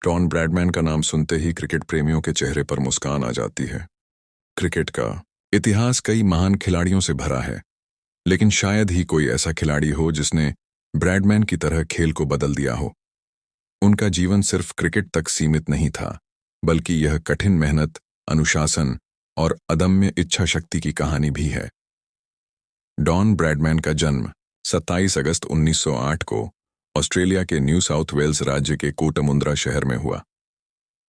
Don Bradman का नाम सुनते ही क्रिकेट प्रेमियों के चेहरे पर मुस्कान आ जाती है। क्रिकेट का इतिहास कई महान खिलाड़ियों से भरा है, लेकिन शायद ही कोई ऐसा खिलाड़ी हो जिसने ब्रैडमैन की तरह खेल को बदल दिया हो। उनका जीवन सिर्फ क्रिकेट तक सीमित नहीं था, बल्कि यह कठिन मेहनत, अनुशासन और अदम्य इच्छा शक्ति की कहानी भी है। डॉन ब्रैडमैन का जन्म 27 अगस्त 1908 को ऑस्ट्रेलिया के न्यू साउथ वेल्स राज्य के कोटामुंद्रा शहर में हुआ।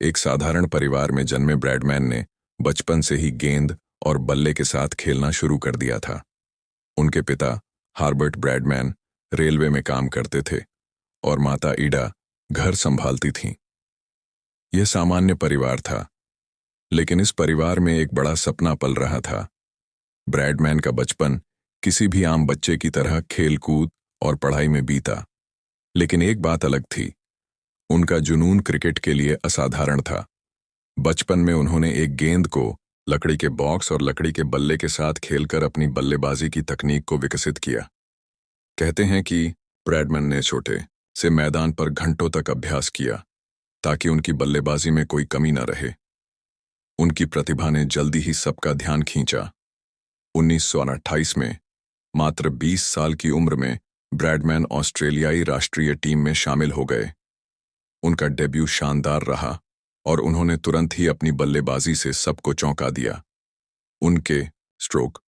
एक साधारण परिवार में जन्मे ब्रैडमैन ने बचपन से ही गेंद और बल्ले के साथ खेलना शुरू कर दिया था। उनके पिता हार्बर्ट ब्रैडमैन रेलवे में काम करते थे और माता ईडा घर संभालती थीं। यह सामान्य परिवार था, लेकिन इस परिवार में एक बड़ा सपना पल रहा था। ब्रैडमैन का बचपन किसी भी आम बच्चे की तरह खेल कूद और पढ़ाई में बीता, लेकिन एक बात अलग थी। उनका जुनून क्रिकेट के लिए असाधारण था। बचपन में उन्होंने एक गेंद को लकड़ी के बॉक्स और लकड़ी के बल्ले के साथ खेलकर अपनी बल्लेबाजी की तकनीक को विकसित किया। कहते हैं कि ब्रैडमैन ने छोटे से मैदान पर घंटों तक अभ्यास किया ताकि उनकी बल्लेबाजी में कोई कमी न रहे। उनकी प्रतिभा ने जल्दी ही सबका ध्यान खींचा। 1928 में मात्र 20 साल की उम्र में ब्रैडमैन ऑस्ट्रेलियाई राष्ट्रीय टीम में शामिल हो गए। उनका डेब्यू शानदार रहा और उन्होंने तुरंत ही अपनी बल्लेबाजी से सबको चौंका दिया। उनके स्ट्रोक,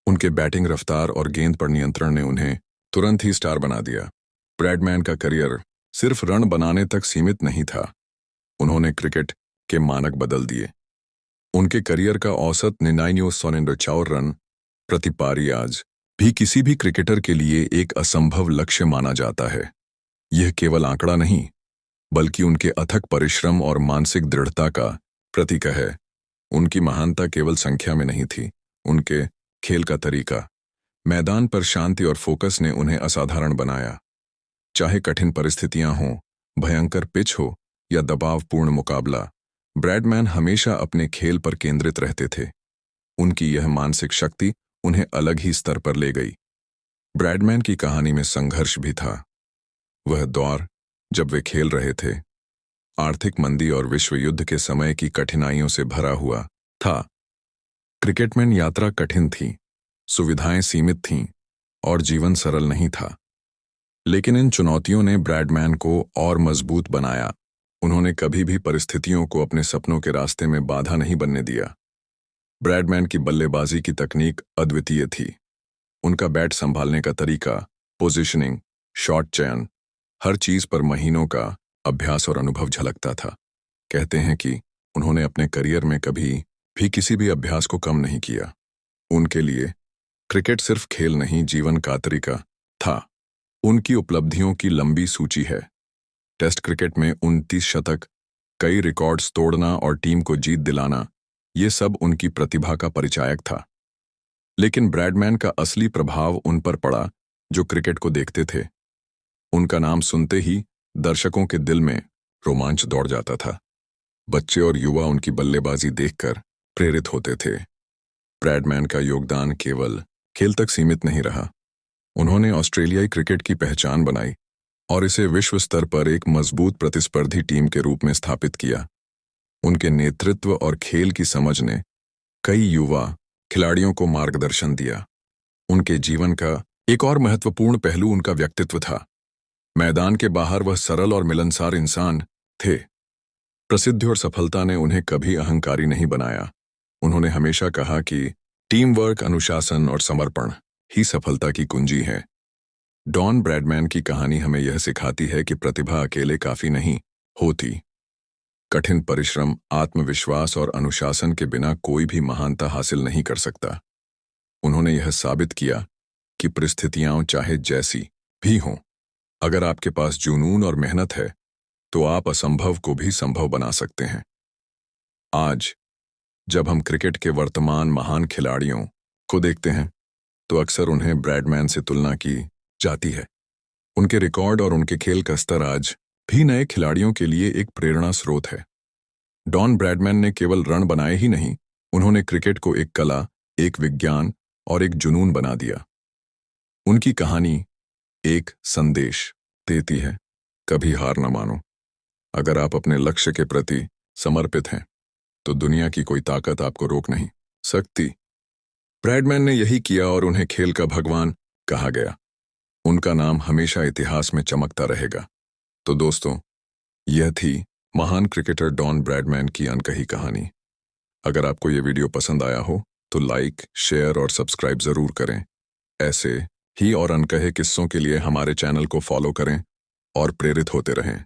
उनके बैटिंग रफ्तार और गेंद पर नियंत्रण ने उन्हें तुरंत ही स्टार बना दिया। ब्रैडमैन का करियर सिर्फ रन बनाने तक सीमित नहीं था, उन्होंने क्रिकेट के मानक बदल दिए। उनके करियर का औसत 99 रन प्रति पारी आज भी किसी भी क्रिकेटर के लिए एक असंभव लक्ष्य माना जाता है। यह केवल आंकड़ा नहीं, बल्कि उनके अथक परिश्रम और मानसिक दृढ़ता का प्रतीक है। उनकी महानता केवल संख्या में नहीं थी, उनके खेल का तरीका, मैदान पर शांति और फोकस ने उन्हें असाधारण बनाया। चाहे कठिन परिस्थितियां हों, भयंकर पिच हो या दबावपूर्ण मुकाबला, ब्रैडमैन हमेशा अपने खेल पर केंद्रित रहते थे। उनकी यह मानसिक शक्ति उन्हें अलग ही स्तर पर ले गई। ब्रैडमैन की कहानी में संघर्ष भी था। वह दौर जब वे खेल रहे थे, आर्थिक मंदी और विश्व युद्ध के समय की कठिनाइयों से भरा हुआ था। क्रिकेट में यात्रा कठिन थी, सुविधाएं सीमित थीं और जीवन सरल नहीं था। लेकिन इन चुनौतियों ने ब्रैडमैन को और मजबूत बनाया। उन्होंने कभी भी परिस्थितियों को अपने सपनों के रास्ते में बाधा नहीं बनने दिया। ब्रैडमैन की बल्लेबाजी की तकनीक अद्वितीय थी। उनका बैट संभालने का तरीका, पोजीशनिंग, शॉट चयन, हर चीज पर महीनों का अभ्यास और अनुभव झलकता था। कहते हैं कि उन्होंने अपने करियर में कभी भी किसी भी अभ्यास को कम नहीं किया। उनके लिए क्रिकेट सिर्फ खेल नहीं, जीवन का तरीका था। उनकी उपलब्धियों की लंबी सूची है। टेस्ट क्रिकेट में 29 शतक, कई रिकॉर्ड्स तोड़ना और टीम को जीत दिलाना, ये सब उनकी प्रतिभा का परिचायक था। लेकिन ब्रैडमैन का असली प्रभाव उन पर पड़ा जो क्रिकेट को देखते थे। उनका नाम सुनते ही दर्शकों के दिल में रोमांच दौड़ जाता था। बच्चे और युवा उनकी बल्लेबाजी देखकर प्रेरित होते थे। ब्रैडमैन का योगदान केवल खेल तक सीमित नहीं रहा। उन्होंने ऑस्ट्रेलियाई क्रिकेट की पहचान बनाई और इसे विश्व स्तर पर एक मजबूत प्रतिस्पर्धी टीम के रूप में स्थापित किया। उनके नेतृत्व और खेल की समझ ने कई युवा खिलाड़ियों को मार्गदर्शन दिया। उनके जीवन का एक और महत्वपूर्ण पहलू उनका व्यक्तित्व था। मैदान के बाहर वह सरल और मिलनसार इंसान थे। प्रसिद्धि और सफलता ने उन्हें कभी अहंकारी नहीं बनाया। उन्होंने हमेशा कहा कि टीम वर्क, अनुशासन और समर्पण ही सफलता की कुंजी है। डॉन ब्रैडमैन की कहानी हमें यह सिखाती है कि प्रतिभा अकेले काफी नहीं होती। कठिन परिश्रम, आत्मविश्वास और अनुशासन के बिना कोई भी महानता हासिल नहीं कर सकता। उन्होंने यह साबित किया कि परिस्थितियां चाहे जैसी भी हों, अगर आपके पास जुनून और मेहनत है तो आप असंभव को भी संभव बना सकते हैं। आज जब हम क्रिकेट के वर्तमान महान खिलाड़ियों को देखते हैं तो अक्सर उन्हें ब्रैडमैन से तुलना की जाती है। उनके रिकॉर्ड और उनके खेल का स्तर आज भी नए खिलाड़ियों के लिए एक प्रेरणा स्रोत है। डॉन ब्रैडमैन ने केवल रन बनाए ही नहीं, उन्होंने क्रिकेट को एक कला, एक विज्ञान और एक जुनून बना दिया। उनकी कहानी एक संदेश देती है, कभी हार न मानो। अगर आप अपने लक्ष्य के प्रति समर्पित हैं तो दुनिया की कोई ताकत आपको रोक नहीं सकती। ब्रैडमैन ने यही किया और उन्हें खेल का भगवान कहा गया। उनका नाम हमेशा इतिहास में चमकता रहेगा। तो दोस्तों, यह थी महान क्रिकेटर डॉन ब्रैडमैन की अनकही कहानी। अगर आपको यह वीडियो पसंद आया हो तो लाइक, शेयर और सब्सक्राइब जरूर करें। ऐसे ही और अनकहे किस्सों के लिए हमारे चैनल को फॉलो करें और प्रेरित होते रहें।